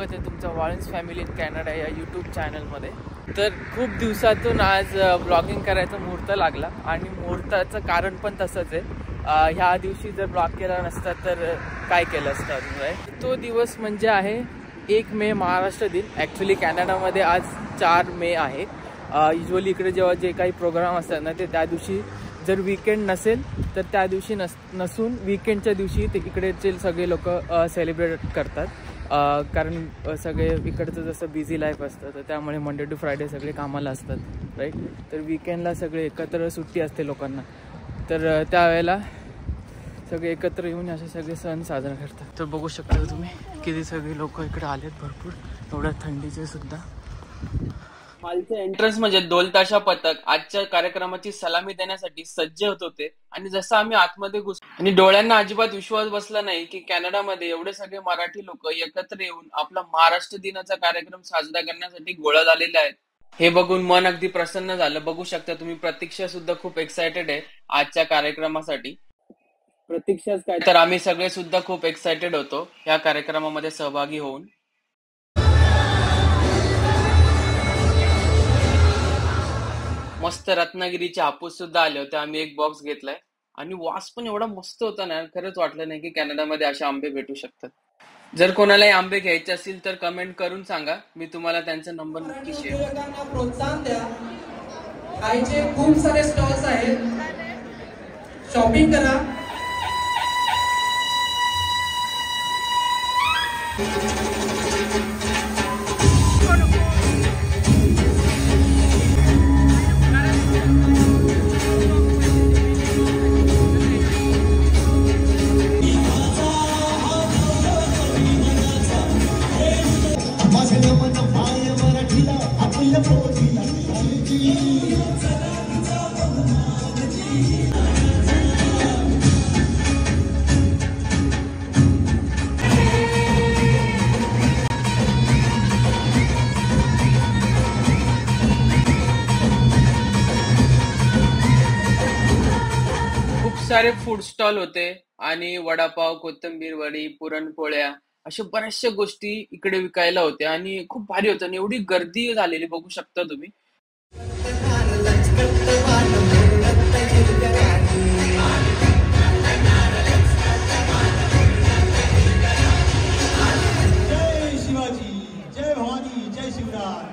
स्वागत आहे तुमचं वाळंज फॅमिली इन कॅनडा या यूट्यूब चॅनलमध्ये. तर खूप दिवसातून आज ब्लॉगिंग करायचा मुहूर्त लागला आणि मुहूर्ताचं कारण पण तसंच आहे. ह्या दिवशी जर ब्लॉग केला नसता तर काय केलं असतं अजून. तो दिवस म्हणजे आहे 1 मे महाराष्ट्र दिन. ॲक्च्युली कॅनडामध्ये आज 4 मे आहे. युजली इकडे जेव्हा जे काही प्रोग्राम असतात ना ते त्या दिवशी जर वीकेंड नसेल तर त्या दिवशी नसून वीकेंडच्या दिवशी ते इकडेचे सगळे लोक सेलिब्रेट करतात. कारण सगळे इकडचं जसं बिझी लाईफ असतं तर त्यामुळे मंडे टू फ्रायडे सगळे कामाला असतात, राईट. तर वीकेंडला सगळे एकत्र सुट्टी असते लोकांना, तर त्यावेळेला सगळे एकत्र येऊन असे सगळे सण साजरा करतात. तर बघू शकता तुम्ही किती सगळे लोक इकडे आलेत, भरपूर, एवढ्या थंडीचे सुद्धा. मालचे एंट्रन्स म्हणजे ढोल ताशा पथक आजच्या कार्यक्रमाची सलामी देण्यासाठी सज्ज होत होते. आणि जसं आम्ही आतमध्ये घुसलो आणि डोळ्यांना अजिबात विश्वास बसला नाही की कॅनडामध्ये एवढे सगळे मराठी लोक एकत्र येऊन आपला महाराष्ट्र दिनाचा कार्यक्रम साजरा करण्यासाठी गोळा झालेले आहेत. हे बघून मन अगदी प्रसन्न झालं. बघू शकता तुम्ही, प्रतीक्षा सुद्धा खूप एक्सायटेड आहे आजच्या कार्यक्रमासाठी. प्रतीक्षाच काय तर आम्ही सगळे सुद्धा खूप एक्सायटेड होतो या कार्यक्रमामध्ये सहभागी होऊन. मस्त रत्नागिरीचे हापूस सुद्धा आले होते. आम्ही एक बॉक्स घेतलाय आणि वास पण एवढा मस्त होता ना, खरंच वाटलं नाही की कॅनडामध्ये असे आंबे भेटू शकतात. जर कोणालाही आंबे घ्यायचे असतील तर कमेंट करून सांगा, मी तुम्हाला त्यांचा नंबर नक्की शेअर करतो. प्रोत्साहन द्या. खायचे खूप सारे स्टॉल्स आहेत, शॉपिंग करा. सारे फूड स्टॉल होते आणि वडापाव, कोथिंबीर वडी, पुरणपोळ्या, अशा बऱ्याचशा गोष्टी इकडे विकायला होत्या आणि खूप भारी होतं आणि एवढी गर्दी झालेली बघू शकता तुम्ही. जय शिवाजी, जय भवानी, जय Shivray.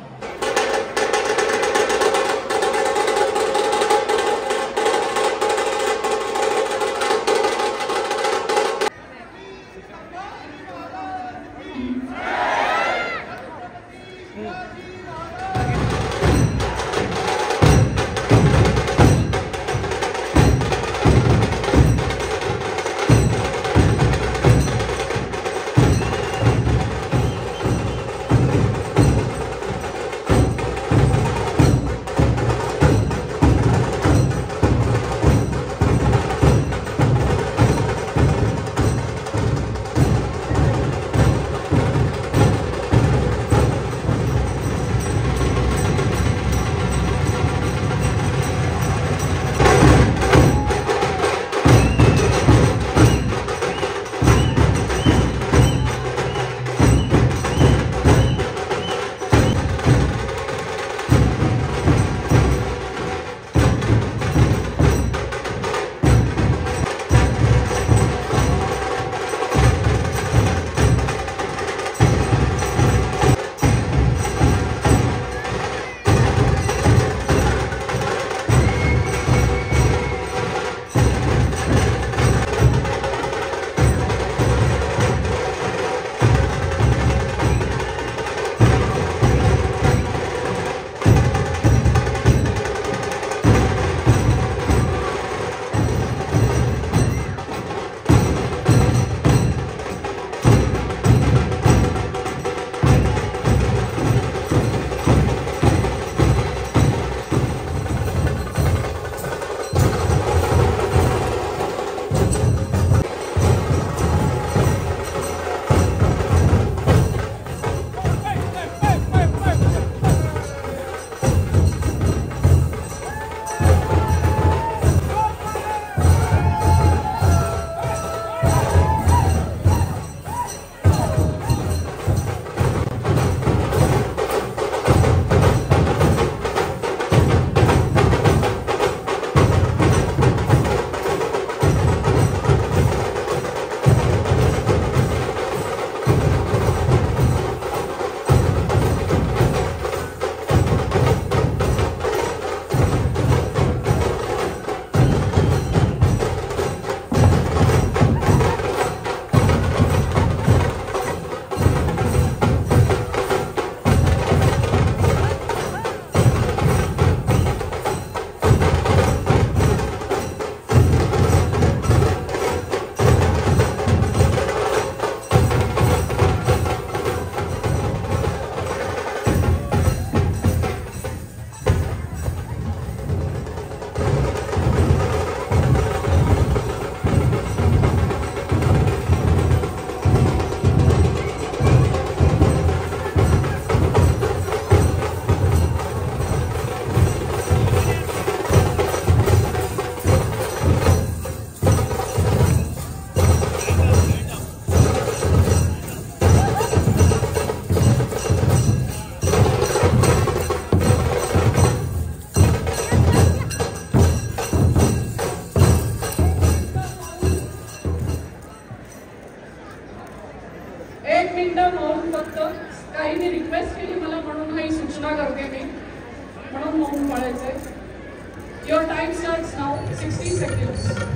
Your time starts now. 60 seconds.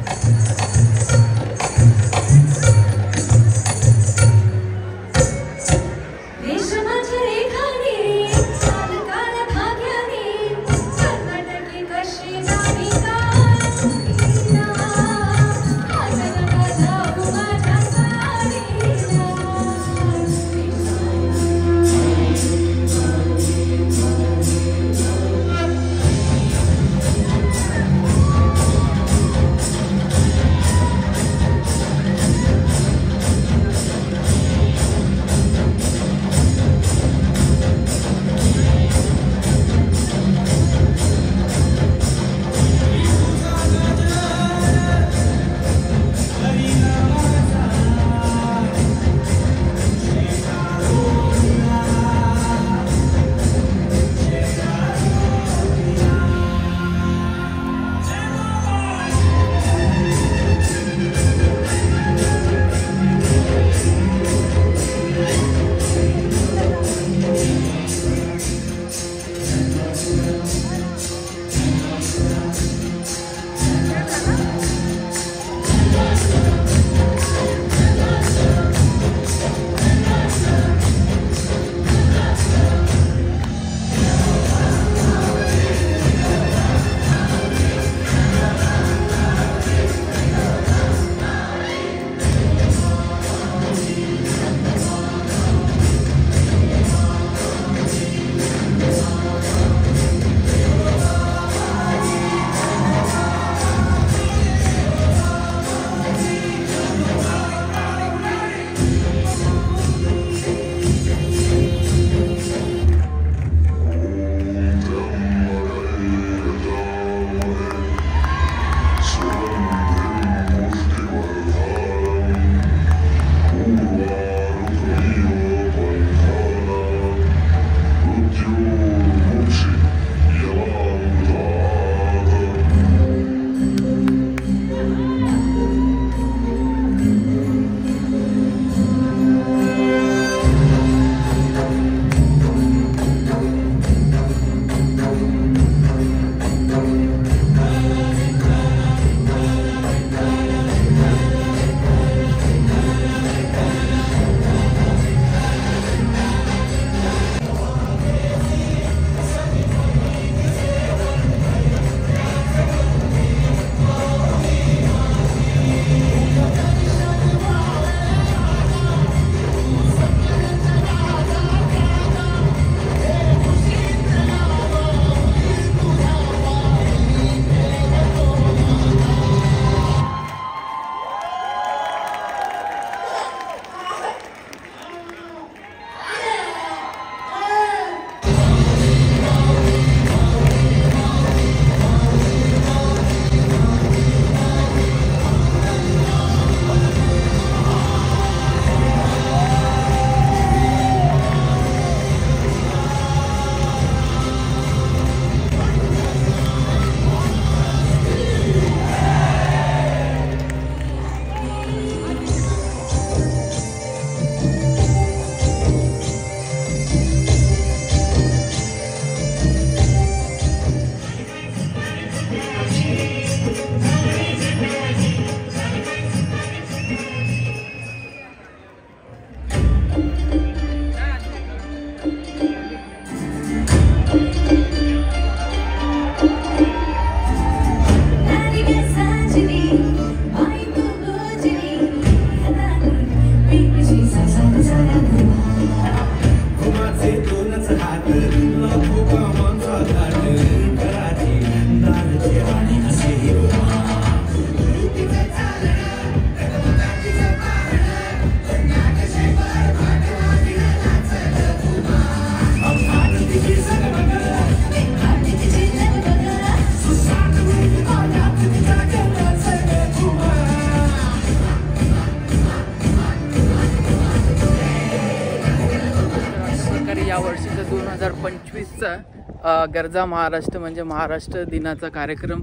या वर्षीचा 2025चा गरजा महाराष्ट्र म्हणजे महाराष्ट्र दिनाचा कार्यक्रम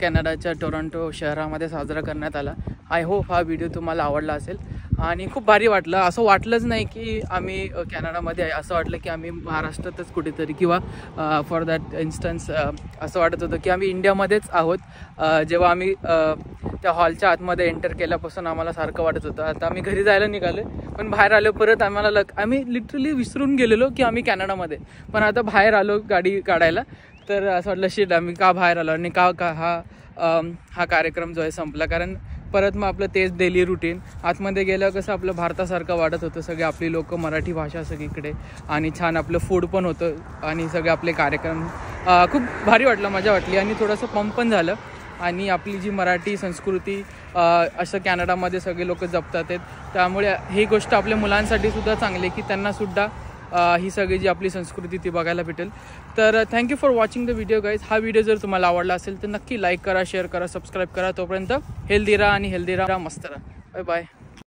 कॅनडाच्या टोरंटो शहरामध्ये साजरा करण्यात आला. आय होप हा व्हिडिओ तुम्हाला आवडला असेल आणि खूप भारी वाटलं. असं वाटलंच नाही की आम्ही कॅनडामध्ये आहे, असं वाटलं की आम्ही महाराष्ट्रातच कुठेतरी किंवा फॉर दॅट इन्स्टन्स असं वाटत होतं की आम्ही इंडियामध्येच आहोत. जेव्हा आम्ही त्या हॉलच्या आतमध्ये एंटर केल्यापासून आम्हाला सारखं वाटत होतं. आता आम्ही घरी जायला निघालो, पण बाहेर आलो परत आम्हाला आम्ही लिटरली विसरून गेलेलो की आम्ही कॅनडामध्ये. पण आता बाहेर आलो गाडी काढायला तर असं वाटलं शिट आम्ही का बाहेर आलो आणि का हा कार्यक्रम जो आहे संपला. कारण परत मग आपलं तेच डेली रुटीन. आतमध्ये गेलं कसं आपलं भारतासारखं वाटत होतं, सगळे आपली लोक, मराठी भाषा सगळीकडे आणि छान आपलं फूड पण होतं आणि सगळे आपले कार्यक्रम. खूप भारी वाटलं, मजा वाटली आणि थोडंसं पंप पण झालं. आणि आपली जी मराठी संस्कृती असं कॅनडामध्ये सगळे लोक जपतात आहेत, त्यामुळे ही गोष्ट आपल्या मुलांसाठी सुद्धा चांगली आहे की त्यांनासुद्धा ही सगळी जी आपली संस्कृती ती बघायला भेटेल. तर thank you for watching the video guys. हा व्हिडिओ जर तुम्हाला आवडला असेल तर नक्की लाईक करा, शेअर करा, सबस्क्राईब करा. तोपर्यंत हेल्दी राहा आणि हेल्दी राहा, मस्त राहा. Bye bye.